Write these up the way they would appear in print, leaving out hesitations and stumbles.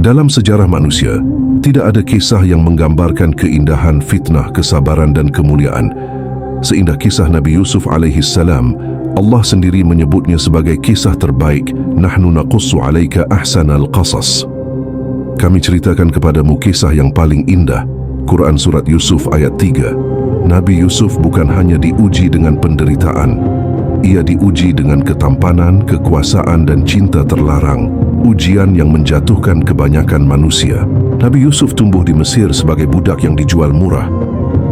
Dalam sejarah manusia, tidak ada kisah yang menggambarkan keindahan fitnah, kesabaran dan kemuliaan seindah kisah Nabi Yusuf alaihi salam. Allah sendiri menyebutnya sebagai kisah terbaik. Nahnu naqussu 'alaika ahsanal qasas. Kami ceritakan kepadamu kisah yang paling indah. Quran Surat Yusuf ayat 3. Nabi Yusuf bukan hanya diuji dengan penderitaan, ia diuji dengan ketampanan, kekuasaan dan cinta terlarang, ujian yang menjatuhkan kebanyakan manusia. Nabi Yusuf tumbuh di Mesir sebagai budak yang dijual murah,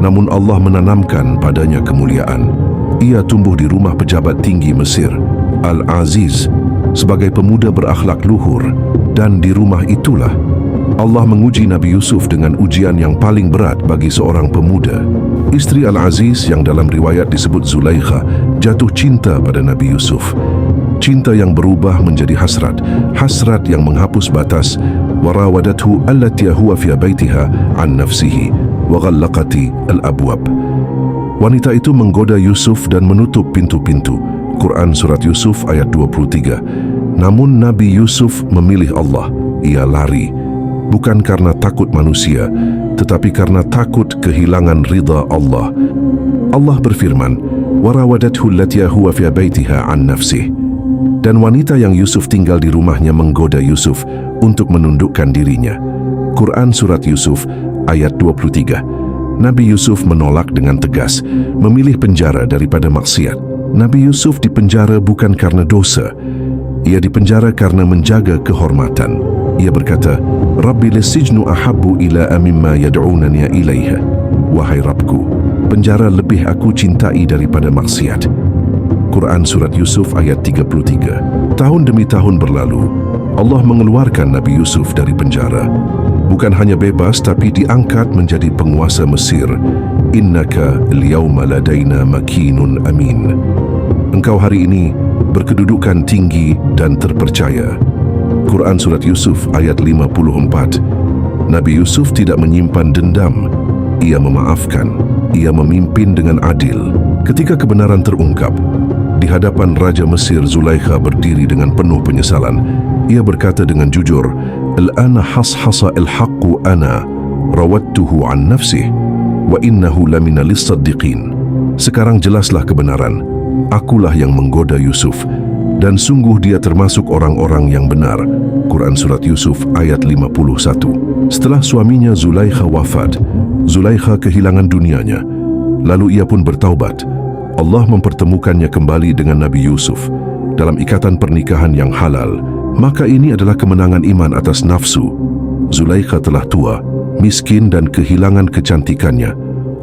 namun Allah menanamkan padanya kemuliaan. Ia tumbuh di rumah pejabat tinggi Mesir, Al-Aziz, sebagai pemuda berakhlak luhur, dan di rumah itulah Allah menguji Nabi Yusuf dengan ujian yang paling berat bagi seorang pemuda. Istri Al-Aziz yang dalam riwayat disebut Zulaikha jatuh cinta pada Nabi Yusuf. Cinta yang berubah menjadi hasrat, hasrat yang menghapus batas. Warawadathu allati huwa fi baitiha an nafsihi wa ghallaqati al-abwab. Wanita itu menggoda Yusuf dan menutup pintu-pintu. Quran Surat Yusuf ayat 23. Namun Nabi Yusuf memilih Allah. Ia lari, bukan karena takut manusia, tetapi karena takut kehilangan ridha Allah. Allah berfirman, warawadathu allati huwa fi baitiha an nafsihi. Dan wanita yang Yusuf tinggal di rumahnya menggoda Yusuf untuk menundukkan dirinya. Quran Surat Yusuf ayat 23. Nabi Yusuf menolak dengan tegas, memilih penjara daripada maksiat. Nabi Yusuf dipenjara bukan karena dosa. Ia dipenjara karena menjaga kehormatan. Ia berkata, Rabbi lis-sijnu ahabbu ila mimma yad'unani ilaiha. Wahai Rabbku, penjara lebih aku cintai daripada maksiat. Quran Surat Yusuf ayat 33. Tahun demi tahun berlalu, Allah mengeluarkan Nabi Yusuf dari penjara. Bukan hanya bebas, tapi diangkat menjadi penguasa Mesir. Innaka al-yawma ladaina makinun amin. Engkau hari ini berkedudukan tinggi dan terpercaya. Quran Surat Yusuf ayat 54. Nabi Yusuf tidak menyimpan dendam. Ia memaafkan. Ia memimpin dengan adil. Ketika kebenaran terungkap, di hadapan Raja Mesir, Zulaikha berdiri dengan penuh penyesalan. Ia berkata dengan jujur, Al-ana hashasa al-haqqu ana rawattuhu an nafsih wa innahu lamina lis-saddiqin. Sekarang jelaslah kebenaran. Akulah yang menggoda Yusuf, dan sungguh dia termasuk orang-orang yang benar. Quran Surat Yusuf ayat 51. Setelah suaminya Zulaikha wafat, Zulaikha kehilangan dunianya. Lalu ia pun bertaubat. Allah mempertemukannya kembali dengan Nabi Yusuf dalam ikatan pernikahan yang halal. Maka ini adalah kemenangan iman atas nafsu. Zulaikha telah tua, miskin dan kehilangan kecantikannya.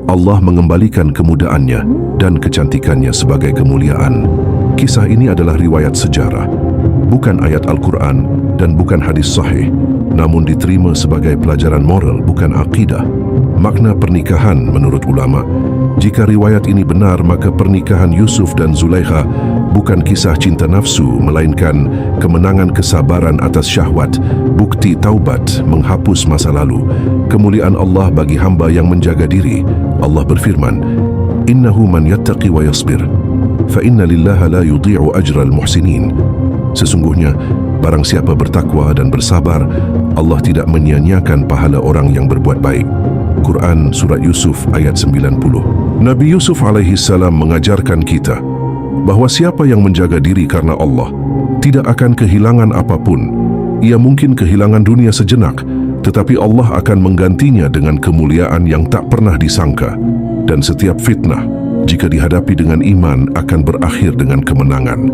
Allah mengembalikan kemudaannya dan kecantikannya sebagai kemuliaan. Kisah ini adalah riwayat sejarah, bukan ayat Al-Quran dan bukan hadis sahih, namun diterima sebagai pelajaran moral, bukan akidah. Makna pernikahan menurut ulama, jika riwayat ini benar, maka pernikahan Yusuf dan Zulaikha bukan kisah cinta nafsu, melainkan kemenangan kesabaran atas syahwat, bukti taubat menghapus masa lalu, kemuliaan Allah bagi hamba yang menjaga diri. Allah berfirman, Innahu man yattaqi wa yasbir, fa inna lillaha la yudhi'u ajral muhsinin. Sesungguhnya, barang siapa bertakwa dan bersabar, Allah tidak menyia-nyiakan pahala orang yang berbuat baik. Quran Surat Yusuf ayat 90. Nabi Yusuf alaihi salam mengajarkan kita bahwa siapa yang menjaga diri karena Allah tidak akan kehilangan apapun. Ia mungkin kehilangan dunia sejenak, tetapi Allah akan menggantinya dengan kemuliaan yang tak pernah disangka. Dan setiap fitnah, jika dihadapi dengan iman, akan berakhir dengan kemenangan.